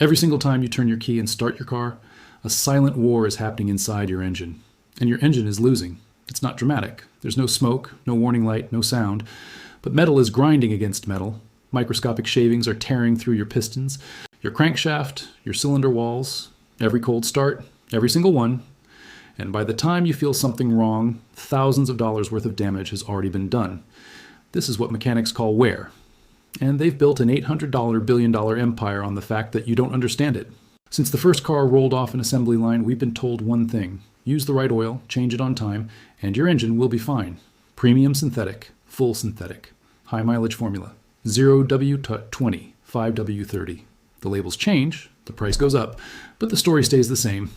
Every single time you turn your key and start your car, a silent war is happening inside your engine. And your engine is losing. It's not dramatic. There's no smoke, no warning light, no sound. But metal is grinding against metal. Microscopic shavings are tearing through your pistons, your crankshaft, your cylinder walls, every cold start, every single one. And by the time you feel something wrong, thousands of dollars worth of damage has already been done. This is what mechanics call wear. And they've built an $800 billion empire on the fact that you don't understand it. Since the first car rolled off an assembly line, we've been told one thing. Use the right oil, change it on time, and your engine will be fine. Premium synthetic, full synthetic, high mileage formula. 0W20, 5W30. The labels change, the price goes up, but the story stays the same.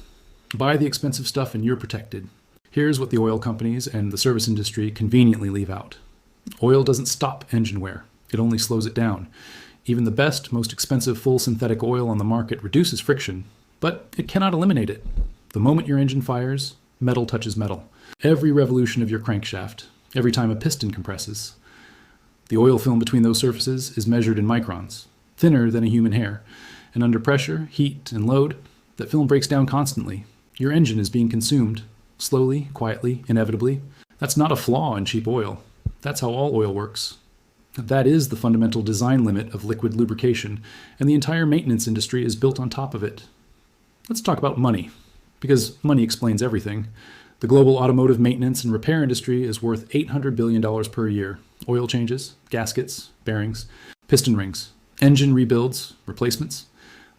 Buy the expensive stuff and you're protected. Here's what the oil companies and the service industry conveniently leave out. Oil doesn't stop engine wear. It only slows it down. Even the best, most expensive full synthetic oil on the market reduces friction, but it cannot eliminate it. The moment your engine fires, metal touches metal. Every revolution of your crankshaft, every time a piston compresses. The oil film between those surfaces is measured in microns, thinner than a human hair. And under pressure, heat, and load, that film breaks down constantly. Your engine is being consumed, slowly, quietly, inevitably. That's not a flaw in cheap oil. That's how all oil works. That is the fundamental design limit of liquid lubrication, and the entire maintenance industry is built on top of it. Let's talk about money, because money explains everything. The global automotive maintenance and repair industry is worth $800 billion per year. Oil changes, gaskets, bearings, piston rings, engine rebuilds, replacements.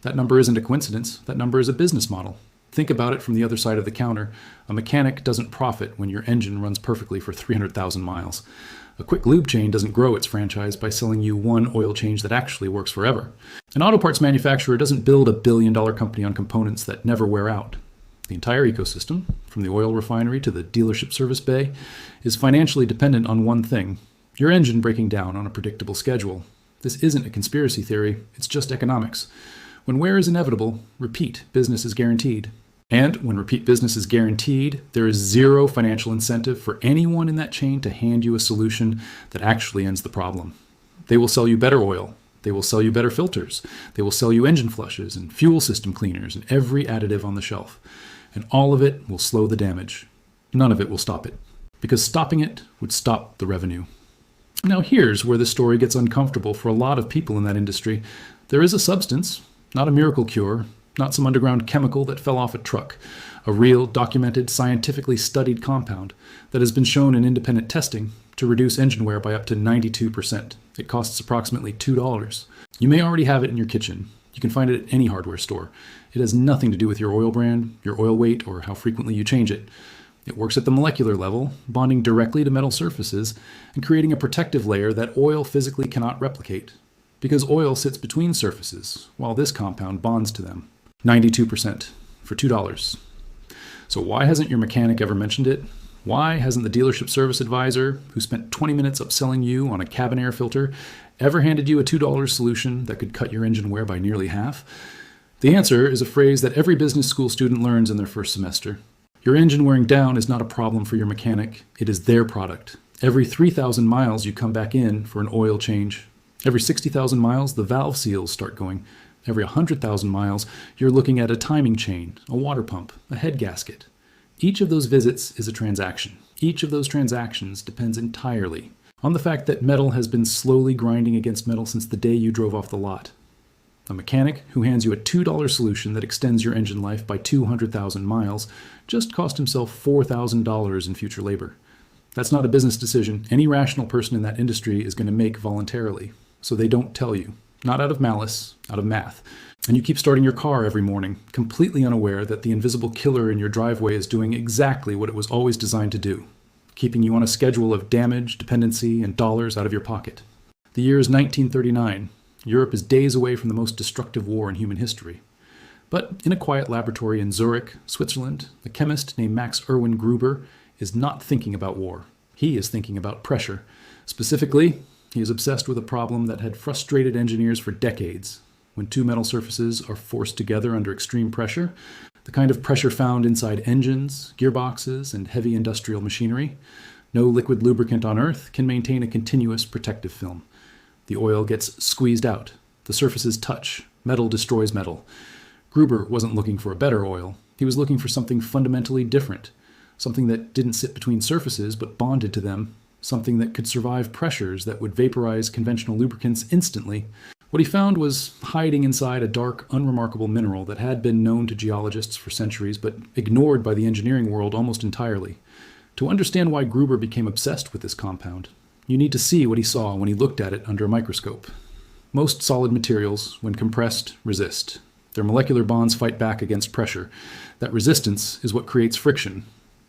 That number isn't a coincidence. That number is a business model. Think about it from the other side of the counter. A mechanic doesn't profit when your engine runs perfectly for 300,000 miles. A quick lube chain doesn't grow its franchise by selling you one oil change that actually works forever. An auto parts manufacturer doesn't build a billion-dollar company on components that never wear out. The entire ecosystem, from the oil refinery to the dealership service bay, is financially dependent on one thing: your engine breaking down on a predictable schedule. This isn't a conspiracy theory, it's just economics. When wear is inevitable, repeat business is guaranteed. And when repeat business is guaranteed, there is zero financial incentive for anyone in that chain to hand you a solution that actually ends the problem. They will sell you better oil. They will sell you better filters. They will sell you engine flushes and fuel system cleaners and every additive on the shelf. And all of it will slow the damage. None of it will stop it, because stopping it would stop the revenue. Now here's where the story gets uncomfortable for a lot of people in that industry. There is a substance, not a miracle cure, not some underground chemical that fell off a truck, a real, documented, scientifically studied compound that has been shown in independent testing to reduce engine wear by up to 92%. It costs approximately $2. You may already have it in your kitchen. You can find it at any hardware store. It has nothing to do with your oil brand, your oil weight, or how frequently you change it. It works at the molecular level, bonding directly to metal surfaces and creating a protective layer that oil physically cannot replicate, because oil sits between surfaces while this compound bonds to them. 92% for $2. So why hasn't your mechanic ever mentioned it? Why hasn't the dealership service advisor, who spent 20 minutes upselling you on a cabin air filter, ever handed you a $2 solution that could cut your engine wear by nearly half? The answer is a phrase that every business school student learns in their first semester. Your engine wearing down is not a problem for your mechanic. It is their product. Every 3,000 miles you come back in for an oil change. Every 60,000 miles, the valve seals start going. Every 100,000 miles, you're looking at a timing chain, a water pump, a head gasket. Each of those visits is a transaction. Each of those transactions depends entirely on the fact that metal has been slowly grinding against metal since the day you drove off the lot. A mechanic who hands you a $2 solution that extends your engine life by 200,000 miles just cost himself $4,000 in future labor. That's not a business decision any rational person in that industry is going to make voluntarily, so they don't tell you. Not out of malice, out of math. And you keep starting your car every morning, completely unaware that the invisible killer in your driveway is doing exactly what it was always designed to do, keeping you on a schedule of damage, dependency, and dollars out of your pocket. The year is 1939. Europe is days away from the most destructive war in human history. But in a quiet laboratory in Zurich, Switzerland, a chemist named Max Erwin Gruber is not thinking about war. He is thinking about pressure. Specifically, he is obsessed with a problem that had frustrated engineers for decades. When two metal surfaces are forced together under extreme pressure, the kind of pressure found inside engines, gearboxes, and heavy industrial machinery, no liquid lubricant on Earth can maintain a continuous protective film. The oil gets squeezed out, the surfaces touch, Metal destroys metal. Gruber wasn't looking for a better oil. He was looking for something fundamentally different, something that didn't sit between surfaces but bonded to them, something that could survive pressures that would vaporize conventional lubricants instantly. What he found was hiding inside a dark, unremarkable mineral that had been known to geologists for centuries but ignored by the engineering world almost entirely. To understand why Gruber became obsessed with this compound, you need to see what he saw when he looked at it under a microscope. Most solid materials, when compressed, resist. Their molecular bonds fight back against pressure. That resistance is what creates friction.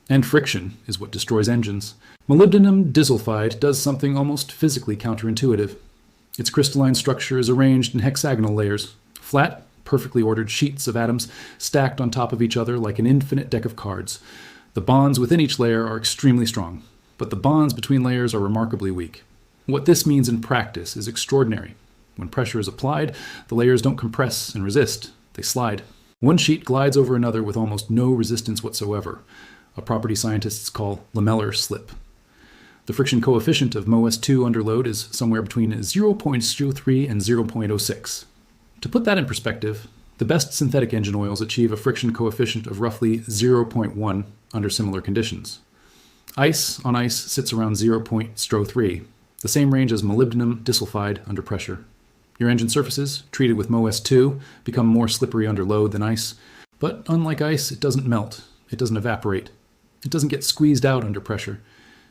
And friction is what destroys engines. Molybdenum disulfide does something almost physically counterintuitive. Its crystalline structure is arranged in hexagonal layers, flat, perfectly ordered sheets of atoms stacked on top of each other like an infinite deck of cards. The bonds within each layer are extremely strong, but the bonds between layers are remarkably weak. What this means in practice is extraordinary. When pressure is applied, the layers don't compress and resist, they slide. One sheet glides over another with almost no resistance whatsoever, a property scientists call lamellar slip. The friction coefficient of MoS₂ under load is somewhere between 0.03 and 0.06. To put that in perspective, the best synthetic engine oils achieve a friction coefficient of roughly 0.1 under similar conditions. Ice on ice sits around 0.03, the same range as molybdenum disulfide under pressure. Your engine surfaces, treated with MoS₂, become more slippery under load than ice, but unlike ice, it doesn't melt, it doesn't evaporate, it doesn't get squeezed out under pressure.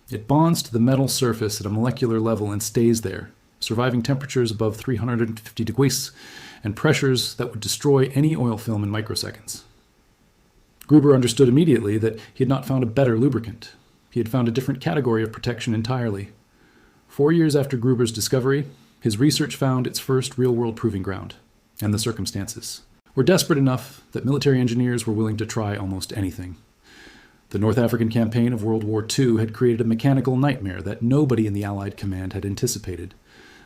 It bonds to the metal surface at a molecular level and stays there, surviving temperatures above 350 degrees and pressures that would destroy any oil film in microseconds. Gruber understood immediately that he had not found a better lubricant. He had found a different category of protection entirely. 4 years after Gruber's discovery, his research found its first real-world proving ground, and the circumstances were desperate enough that military engineers were willing to try almost anything. The North African campaign of World War II had created a mechanical nightmare that nobody in the Allied command had anticipated.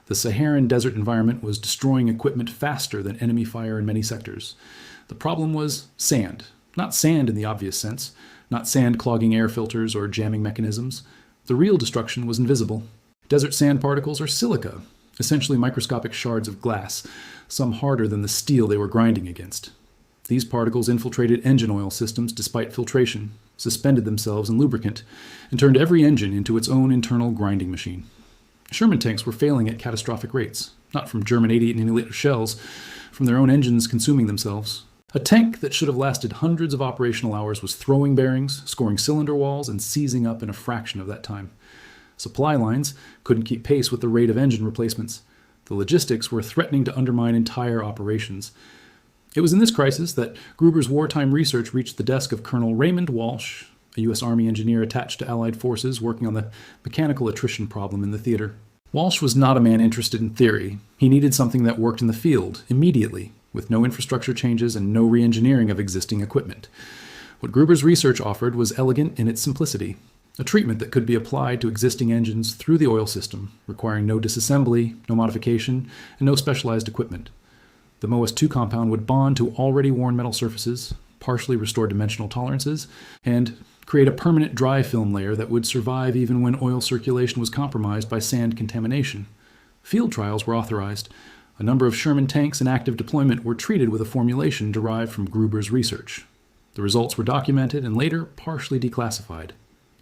The Saharan desert environment was destroying equipment faster than enemy fire in many sectors. The problem was sand. Not sand in the obvious sense, not sand clogging air filters or jamming mechanisms. The real destruction was invisible. Desert sand particles are silica, essentially microscopic shards of glass, some harder than the steel they were grinding against. These particles infiltrated engine oil systems despite filtration, suspended themselves in lubricant, and turned every engine into its own internal grinding machine. Sherman tanks were failing at catastrophic rates, not from German 88mm shells, from their own engines consuming themselves. A tank that should have lasted hundreds of operational hours was throwing bearings, scoring cylinder walls, and seizing up in a fraction of that time. Supply lines couldn't keep pace with the rate of engine replacements. The logistics were threatening to undermine entire operations. It was in this crisis that Gruber's wartime research reached the desk of Colonel Raymond Walsh, a U.S. Army engineer attached to Allied forces working on the mechanical attrition problem in the theater. Walsh was not a man interested in theory. He needed something that worked in the field, immediately, with no infrastructure changes and no re-engineering of existing equipment. What Gruber's research offered was elegant in its simplicity, a treatment that could be applied to existing engines through the oil system, requiring no disassembly, no modification, and no specialized equipment. The MoS₂ compound would bond to already worn metal surfaces, partially restore dimensional tolerances, and create a permanent dry film layer that would survive even when oil circulation was compromised by sand contamination. Field trials were authorized. A number of Sherman tanks in active deployment were treated with a formulation derived from Gruber's research. The results were documented and later partially declassified.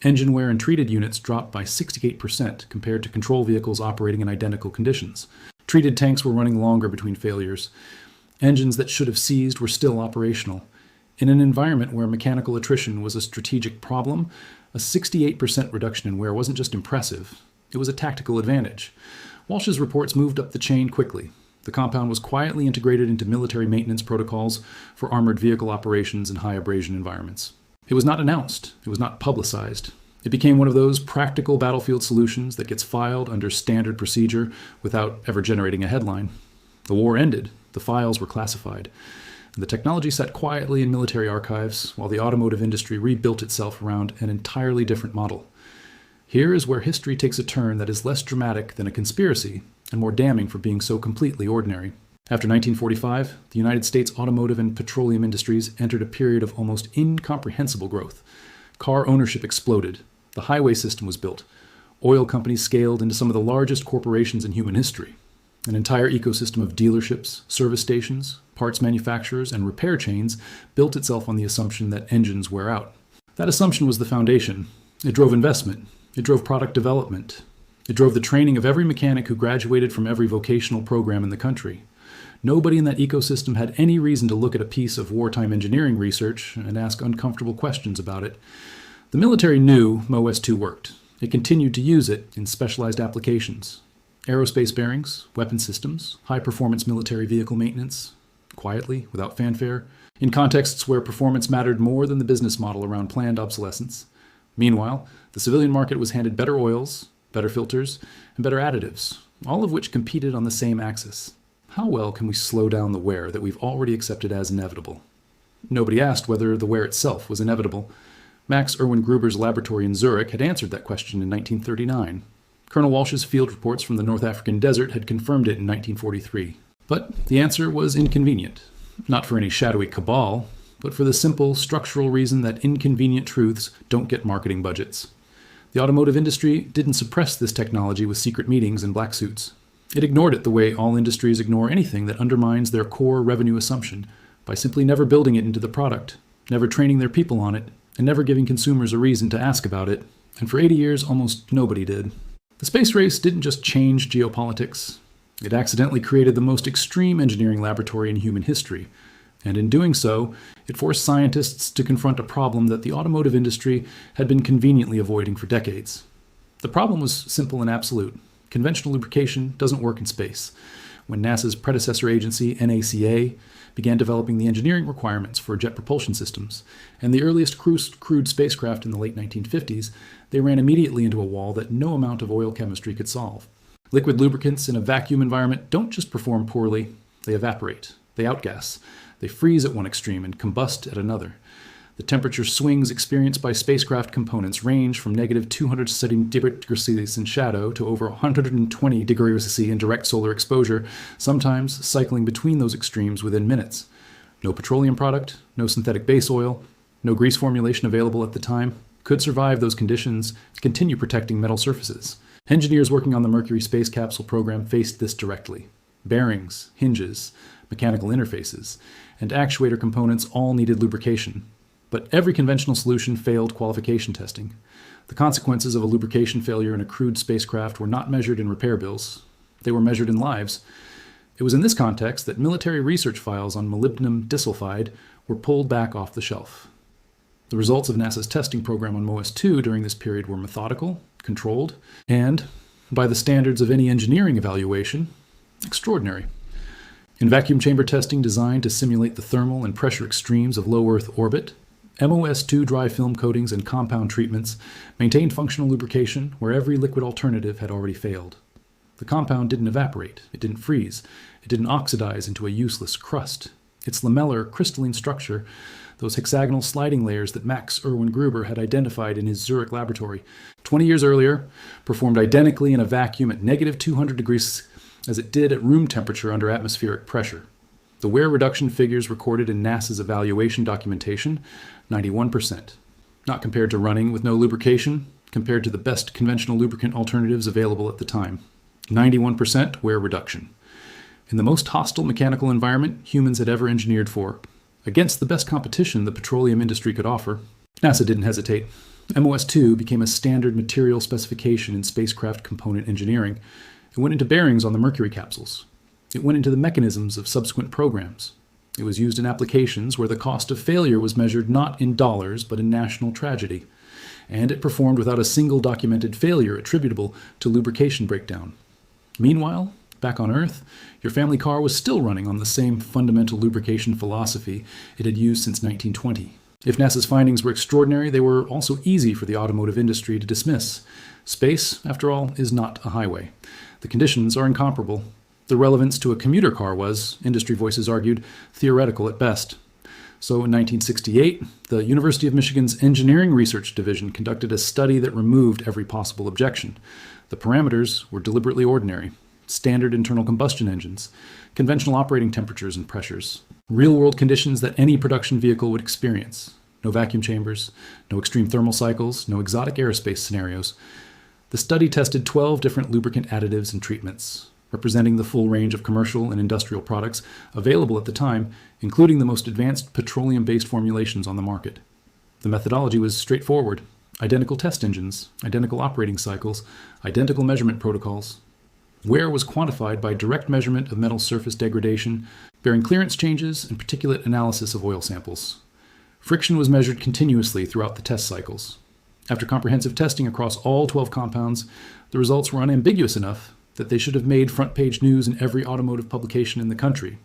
Engine wear in treated units dropped by 68% compared to control vehicles operating in identical conditions. Treated tanks were running longer between failures. Engines that should have seized were still operational. In an environment where mechanical attrition was a strategic problem, a 68% reduction in wear wasn't just impressive, it was a tactical advantage. Walsh's reports moved up the chain quickly. The compound was quietly integrated into military maintenance protocols for armored vehicle operations in high abrasion environments. It was not announced, it was not publicized. It became one of those practical battlefield solutions that gets filed under standard procedure without ever generating a headline. The war ended, the files were classified, and the technology sat quietly in military archives while the automotive industry rebuilt itself around an entirely different model. Here is where history takes a turn that is less dramatic than a conspiracy and more damning for being so completely ordinary. After 1945, the United States automotive and petroleum industries entered a period of almost incomprehensible growth. Car ownership exploded. The highway system was built. Oil companies scaled into some of the largest corporations in human history. An entire ecosystem of dealerships, service stations, parts manufacturers, and repair chains built itself on the assumption that engines wear out. That assumption was the foundation. It drove investment. It drove product development. It drove the training of every mechanic who graduated from every vocational program in the country. Nobody in that ecosystem had any reason to look at a piece of wartime engineering research and ask uncomfortable questions about it. The military knew MoS₂ worked. It continued to use it in specialized applications. Aerospace bearings, weapon systems, high-performance military vehicle maintenance, quietly, without fanfare, in contexts where performance mattered more than the business model around planned obsolescence. Meanwhile, the civilian market was handed better oils, better filters, and better additives, all of which competed on the same axis. How well can we slow down the wear that we've already accepted as inevitable? Nobody asked whether the wear itself was inevitable. Max Erwin Gruber's laboratory in Zurich had answered that question in 1939. Colonel Walsh's field reports from the North African desert had confirmed it in 1943. But the answer was inconvenient. Not for any shadowy cabal, but for the simple structural reason that inconvenient truths don't get marketing budgets. The automotive industry didn't suppress this technology with secret meetings and black suits. It ignored it the way all industries ignore anything that undermines their core revenue assumption, by simply never building it into the product, never training their people on it, and never giving consumers a reason to ask about it. And for 80 years, almost nobody did. The space race didn't just change geopolitics. It accidentally created the most extreme engineering laboratory in human history. And in doing so, it forced scientists to confront a problem that the automotive industry had been conveniently avoiding for decades. The problem was simple and absolute. Conventional lubrication doesn't work in space. When NASA's predecessor agency, NACA, began developing the engineering requirements for jet propulsion systems, and the earliest crewed spacecraft in the late 1950s, they ran immediately into a wall that no amount of oil chemistry could solve. Liquid lubricants in a vacuum environment don't just perform poorly, they evaporate, they outgas, they freeze at one extreme and combust at another. The temperature swings experienced by spacecraft components range from negative 270 degrees Celsius in shadow to over 120 degrees Celsius in direct solar exposure, sometimes cycling between those extremes within minutes. No petroleum product, no synthetic base oil, no grease formulation available at the time could survive those conditions to continue protecting metal surfaces. Engineers working on the Mercury space capsule program faced this directly. Bearings, hinges, mechanical interfaces, and actuator components all needed lubrication. But every conventional solution failed qualification testing. The consequences of a lubrication failure in a crewed spacecraft were not measured in repair bills. They were measured in lives. It was in this context that military research files on molybdenum disulfide were pulled back off the shelf. The results of NASA's testing program on MoS₂ during this period were methodical, controlled, and, by the standards of any engineering evaluation, extraordinary. In vacuum chamber testing designed to simulate the thermal and pressure extremes of low Earth orbit, MoS₂ dry film coatings and compound treatments maintained functional lubrication where every liquid alternative had already failed. The compound didn't evaporate, it didn't freeze, it didn't oxidize into a useless crust. Its lamellar, crystalline structure, those hexagonal sliding layers that Max Erwin Gruber had identified in his Zurich laboratory 20 years earlier, performed identically in a vacuum at negative 200 degrees as it did at room temperature under atmospheric pressure. The wear reduction figures recorded in NASA's evaluation documentation, 91%. Not compared to running with no lubrication, compared to the best conventional lubricant alternatives available at the time. 91% wear reduction. In the most hostile mechanical environment humans had ever engineered for, against the best competition the petroleum industry could offer, NASA didn't hesitate. MoS₂ became a standard material specification in spacecraft component engineering. It went into bearings on the Mercury capsules. It went into the mechanisms of subsequent programs. It was used in applications where the cost of failure was measured not in dollars but in national tragedy. And it performed without a single documented failure attributable to lubrication breakdown. Meanwhile, back on Earth, your family car was still running on the same fundamental lubrication philosophy it had used since 1920. If NASA's findings were extraordinary, they were also easy for the automotive industry to dismiss. Space, after all, is not a highway. The conditions are incomparable. The relevance to a commuter car was, industry voices argued, theoretical at best. So in 1968, the University of Michigan's Engineering Research Division conducted a study that removed every possible objection. The parameters were deliberately ordinary. Standard internal combustion engines, conventional operating temperatures and pressures, real-world conditions that any production vehicle would experience. No vacuum chambers, no extreme thermal cycles, no exotic aerospace scenarios. The study tested 12 different lubricant additives and treatments. representing the full range of commercial and industrial products available at the time, including the most advanced petroleum-based formulations on the market. The methodology was straightforward: identical test engines, identical operating cycles, identical measurement protocols. Wear was quantified by direct measurement of metal surface degradation, bearing clearance changes, and particulate analysis of oil samples. Friction was measured continuously throughout the test cycles. After comprehensive testing across all 12 compounds, the results were unambiguous enough that they should have made front-page news in every automotive publication in the country.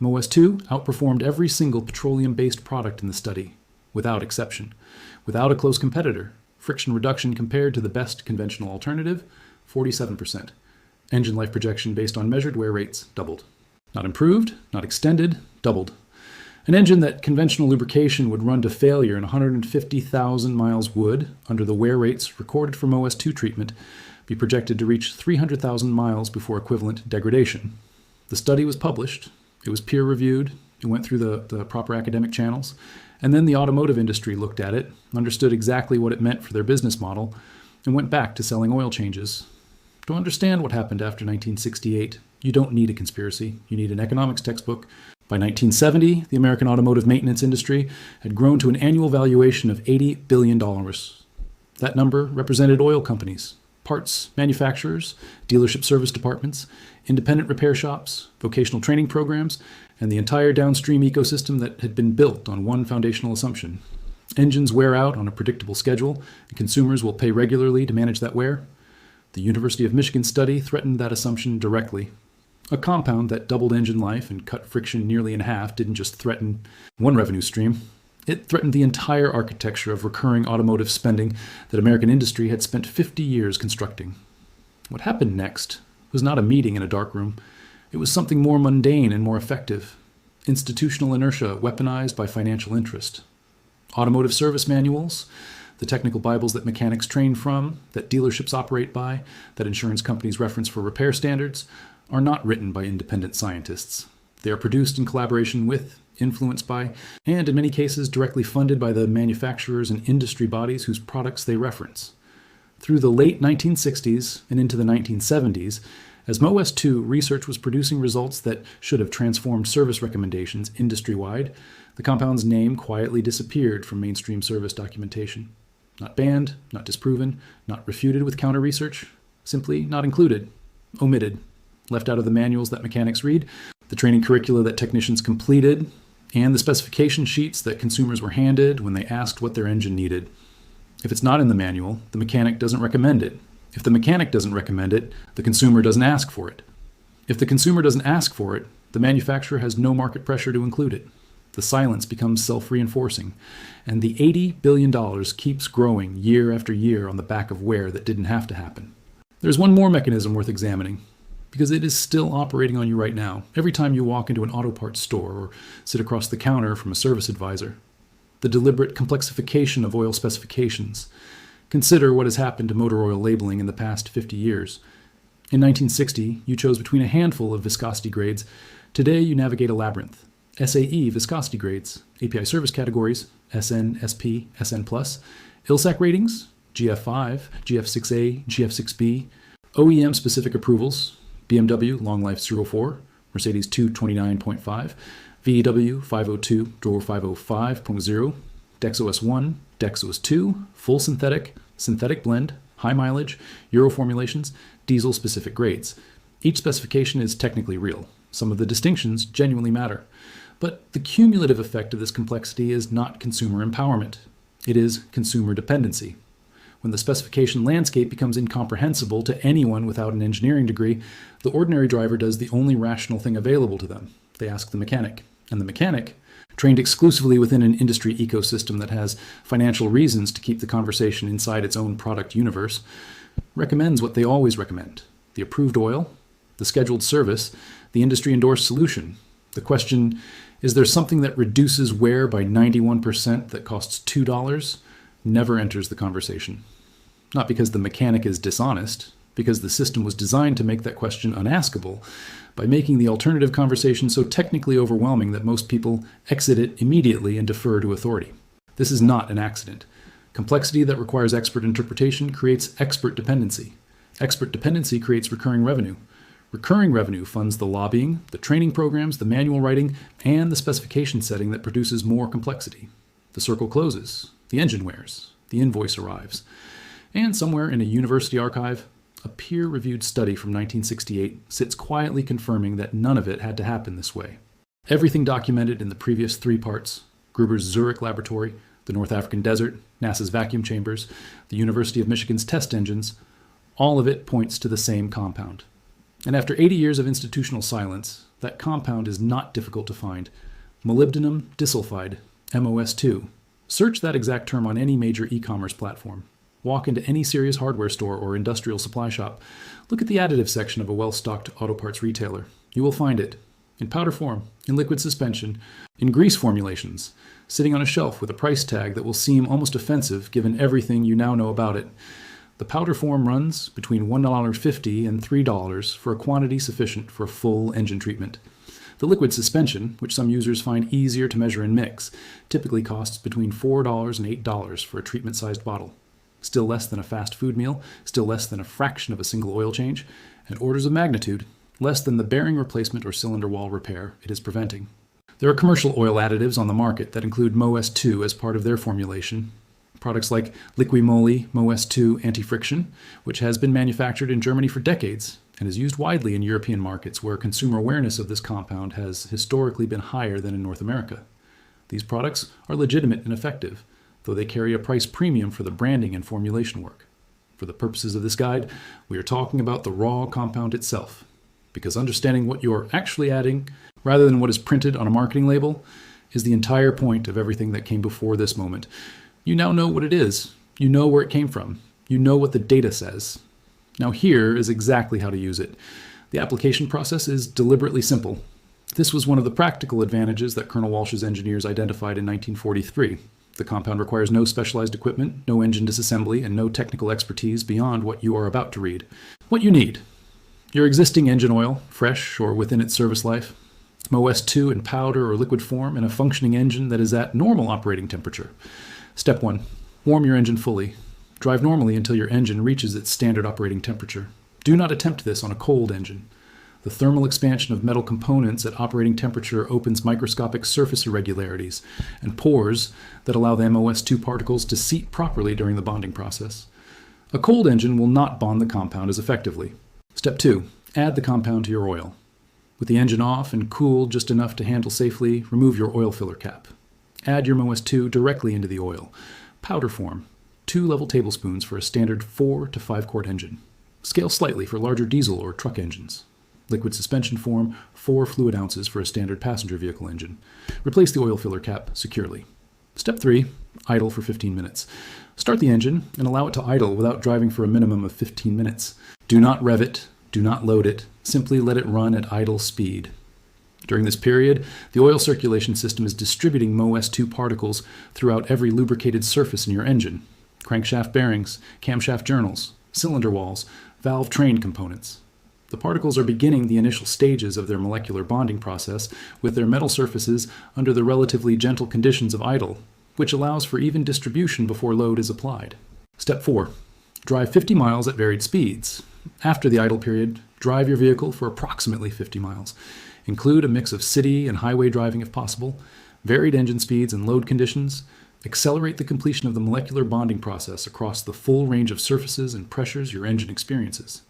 MoS₂ outperformed every single petroleum-based product in the study, without exception. Without a close competitor, friction reduction compared to the best conventional alternative, 47%. Engine life projection based on measured wear rates doubled. Not improved, not extended, doubled. An engine that conventional lubrication would run to failure in 150,000 miles would, under the wear rates recorded for MoS₂ treatment, be projected to reach 300,000 miles before equivalent degradation. The study was published, it was peer-reviewed, it went through the proper academic channels, and then the automotive industry looked at it, understood exactly what it meant for their business model, and went back to selling oil changes. To understand what happened after 1968, you don't need a conspiracy, you need an economics textbook. By 1970, the American automotive maintenance industry had grown to an annual valuation of $80 billion. That number represented oil companies, parts manufacturers, dealership service departments, independent repair shops, vocational training programs, and the entire downstream ecosystem that had been built on one foundational assumption. Engines wear out on a predictable schedule, and consumers will pay regularly to manage that wear. The University of Michigan study threatened that assumption directly. A compound that doubled engine life and cut friction nearly in half didn't just threaten one revenue stream, it threatened the entire architecture of recurring automotive spending that American industry had spent 50 years constructing. What happened next was not a meeting in a dark room. It was something more mundane and more effective. Institutional inertia weaponized by financial interest. Automotive service manuals, the technical Bibles that mechanics train from, that dealerships operate by, that insurance companies reference for repair standards, are not written by independent scientists. They are produced in collaboration with, influenced by, and in many cases directly funded by the manufacturers and industry bodies whose products they reference. Through the late 1960s and into the 1970s, as MoS₂ research was producing results that should have transformed service recommendations industry-wide, the compound's name quietly disappeared from mainstream service documentation. Not banned, not disproven, not refuted with counter-research, simply not included, omitted, left out of the manuals that mechanics read, the training curricula that technicians completed, and the specification sheets that consumers were handed when they asked what their engine needed. If it's not in the manual, the mechanic doesn't recommend it. If the mechanic doesn't recommend it, the consumer doesn't ask for it. If the consumer doesn't ask for it, the manufacturer has no market pressure to include it. The silence becomes self-reinforcing, and the $80 billion keeps growing year after year on the back of wear that didn't have to happen. There's one more mechanism worth examining, because it is still operating on you right now, every time you walk into an auto parts store or sit across the counter from a service advisor. The deliberate complexification of oil specifications. Consider what has happened to motor oil labeling in the past 50 years. In 1960, you chose between a handful of viscosity grades. Today, you navigate a labyrinth. SAE viscosity grades, API service categories, SN, SP, SN+, ILSAC ratings, GF5, GF6A, GF6B, OEM-specific approvals, BMW Long Life 04, Mercedes 229.5, VW 502, drawer 505.0, DexOS 1, DexOS 2, full synthetic, synthetic blend, high mileage, Euro formulations, diesel-specific grades. Each specification is technically real. Some of the distinctions genuinely matter. But the cumulative effect of this complexity is not consumer empowerment. It is consumer dependency. When the specification landscape becomes incomprehensible to anyone without an engineering degree, the ordinary driver does the only rational thing available to them. They ask the mechanic. And the mechanic, trained exclusively within an industry ecosystem that has financial reasons to keep the conversation inside its own product universe, recommends what they always recommend: the approved oil, the scheduled service, the industry-endorsed solution. The question, is there something that reduces wear by 91% that costs $2, never enters the conversation. Not because the mechanic is dishonest, because the system was designed to make that question unaskable by making the alternative conversation so technically overwhelming that most people exit it immediately and defer to authority. This is not an accident. Complexity that requires expert interpretation creates expert dependency. Expert dependency creates recurring revenue. Recurring revenue funds the lobbying, the training programs, the manual writing, and the specification setting that produces more complexity. The circle closes, the engine wears, the invoice arrives, and somewhere in a university archive, a peer-reviewed study from 1968 sits quietly confirming that none of it had to happen this way. Everything documented in the previous 3 parts, Gruber's Zurich laboratory, the North African desert, NASA's vacuum chambers, the University of Michigan's test engines, all of it points to the same compound. And after 80 years of institutional silence, that compound is not difficult to find. Molybdenum Disulfide, MoS₂. Search that exact term on any major e-commerce platform. Walk into any serious hardware store or industrial supply shop. Look at the additive section of a well-stocked auto parts retailer. You will find it. In powder form, in liquid suspension, in grease formulations, sitting on a shelf with a price tag that will seem almost offensive given everything you now know about it. The powder form runs between $1.50 and $3 for a quantity sufficient for a full engine treatment. The liquid suspension, which some users find easier to measure and mix, typically costs between $4 and $8 for a treatment-sized bottle. Still less than a fast food meal, still less than a fraction of a single oil change, and orders of magnitude less than the bearing replacement or cylinder wall repair it is preventing. There are commercial oil additives on the market that include MoS₂ as part of their formulation. Products like Liqui-Moly MoS₂ Anti-Friction, which has been manufactured in Germany for decades and is used widely in European markets where consumer awareness of this compound has historically been higher than in North America. These products are legitimate and effective, though they carry a price premium for the branding and formulation work. For the purposes of this guide, we are talking about the raw compound itself, because understanding what you're actually adding, rather than what is printed on a marketing label, is the entire point of everything that came before this moment. You now know what it is. You know where it came from. You know what the data says. Now here is exactly how to use it. The application process is deliberately simple. This was one of the practical advantages that Colonel Walsh's engineers identified in 1943. The compound requires no specialized equipment, no engine disassembly, and no technical expertise beyond what you are about to read. What you need: your existing engine oil, fresh or within its service life, MoS₂ in powder or liquid form, and a functioning engine that is at normal operating temperature. Step 1. Warm your engine fully. Drive normally until your engine reaches its standard operating temperature. Do not attempt this on a cold engine. The thermal expansion of metal components at operating temperature opens microscopic surface irregularities and pores that allow the MoS₂ particles to seat properly during the bonding process. A cold engine will not bond the compound as effectively. Step 2. Add the compound to your oil. With the engine off and cooled just enough to handle safely, remove your oil filler cap. Add your MoS₂ directly into the oil. Powder form, 2 level tablespoons for a standard 4 to 5 quart engine. Scale slightly for larger diesel or truck engines. Liquid suspension form, 4 fluid ounces for a standard passenger vehicle engine. Replace the oil filler cap securely. Step 3, idle for 15 minutes. Start the engine and allow it to idle without driving for a minimum of 15 minutes. Do not rev it, do not load it, simply let it run at idle speed. During this period, the oil circulation system is distributing MoS₂ particles throughout every lubricated surface in your engine: crankshaft bearings, camshaft journals, cylinder walls, valve train components. The particles are beginning the initial stages of their molecular bonding process with their metal surfaces under the relatively gentle conditions of idle, which allows for even distribution before load is applied. Step 4. Drive 50 miles at varied speeds. After the idle period, drive your vehicle for approximately 50 miles. Include a mix of city and highway driving if possible, varied engine speeds and load conditions. Accelerate the completion of the molecular bonding process across the full range of surfaces and pressures your engine experiences.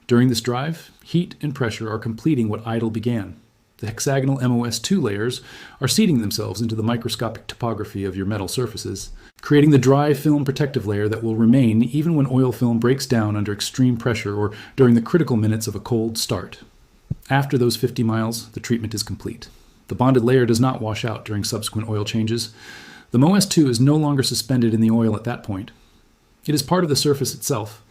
During this drive, heat and pressure are completing what idle began. The hexagonal MoS₂ layers are seeding themselves into the microscopic topography of your metal surfaces, creating the dry film protective layer that will remain even when oil film breaks down under extreme pressure or during the critical minutes of a cold start. After those 50 miles, the treatment is complete. The bonded layer does not wash out during subsequent oil changes. The MoS₂ is no longer suspended in the oil at that point. It is part of the surface itself.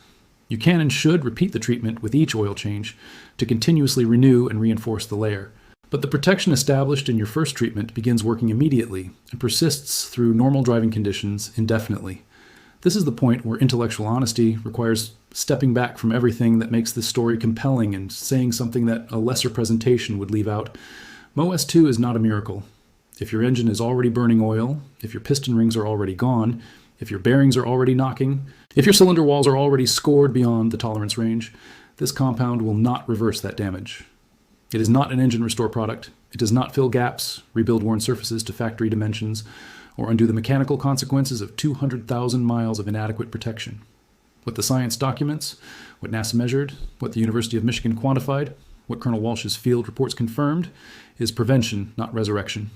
You can and should repeat the treatment with each oil change to continuously renew and reinforce the layer. But the protection established in your first treatment begins working immediately and persists through normal driving conditions indefinitely. This is the point where intellectual honesty requires stepping back from everything that makes this story compelling and saying something that a lesser presentation would leave out. MoS₂ is not a miracle. If your engine is already burning oil, if your piston rings are already gone, if your bearings are already knocking, if your cylinder walls are already scored beyond the tolerance range, This compound will not reverse that damage. It is not an engine restore product. It does not fill gaps, rebuild worn surfaces to factory dimensions, or undo the mechanical consequences of 200,000 miles of inadequate protection. What the science documents, what NASA measured, what the University of Michigan quantified, what Colonel Walsh's field reports confirmed, is prevention, not resurrection.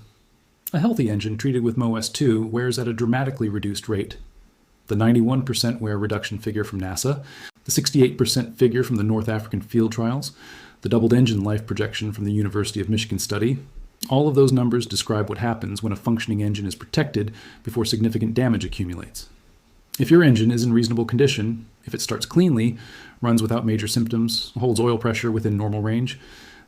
A healthy engine treated with MoS₂ wears at a dramatically reduced rate. The 91% wear reduction figure from NASA, the 68% figure from the North African field trials, the doubled engine life projection from the University of Michigan study, all of those numbers describe what happens when a functioning engine is protected before significant damage accumulates. If your engine is in reasonable condition, if it starts cleanly, runs without major symptoms, holds oil pressure within normal range,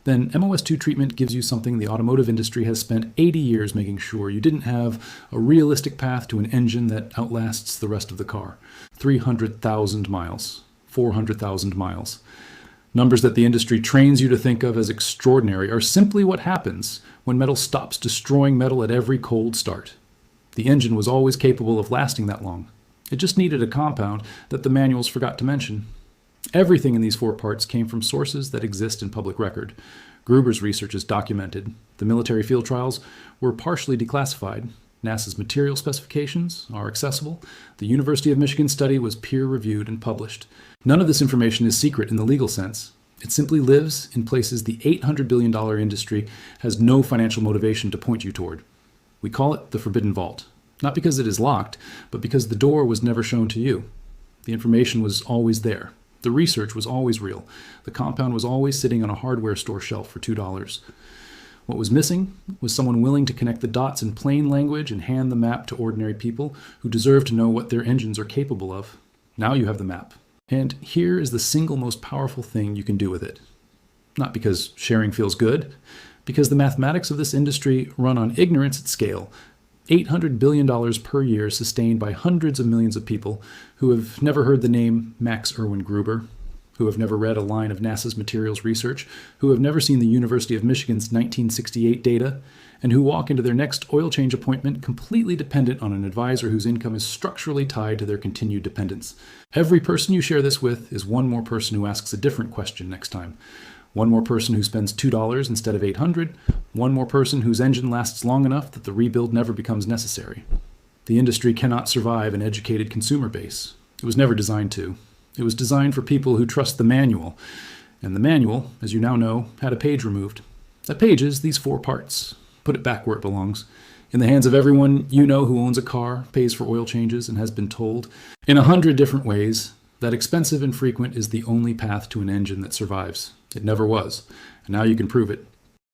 then MoS₂ treatment gives you something the automotive industry has spent 80 years making sure you didn't have: a realistic path to an engine that outlasts the rest of the car. 300,000 miles, 400,000 miles. Numbers that the industry trains you to think of as extraordinary are simply what happens when metal stops destroying metal at every cold start. The engine was always capable of lasting that long. It just needed a compound that the manuals forgot to mention. Everything in these 4 parts came from sources that exist in public record. Gruber's research is documented. The military field trials were partially declassified. NASA's material specifications are accessible. The University of Michigan study was peer-reviewed and published. None of this information is secret in the legal sense. It simply lives in places the $800 billion industry has no financial motivation to point you toward. We call it the Forbidden Vault, not because it is locked, but because the door was never shown to you. The information was always there. The research was always real. The compound was always sitting on a hardware store shelf for $2. What was missing was someone willing to connect the dots in plain language and hand the map to ordinary people who deserve to know what their engines are capable of. Now you have the map. And here is the single most powerful thing you can do with it. Not because sharing feels good, because the mathematics of this industry run on ignorance at scale. $800 billion per year sustained by hundreds of millions of people who have never heard the name Max Erwin Gruber, who have never read a line of NASA's materials research, who have never seen the University of Michigan's 1968 data, and who walk into their next oil change appointment completely dependent on an advisor whose income is structurally tied to their continued dependence. Every person you share this with is one more person who asks a different question next time. One more person who spends $2 instead of $800, one more person whose engine lasts long enough that the rebuild never becomes necessary. The industry cannot survive an educated consumer base. It was never designed to. It was designed for people who trust the manual. And the manual, as you now know, had a page removed. That page is these 4 parts. Put it back where it belongs. In the hands of everyone you know who owns a car, pays for oil changes, and has been told, in 100 different ways, that expensive and frequent is the only path to an engine that survives. It never was. And now you can prove it.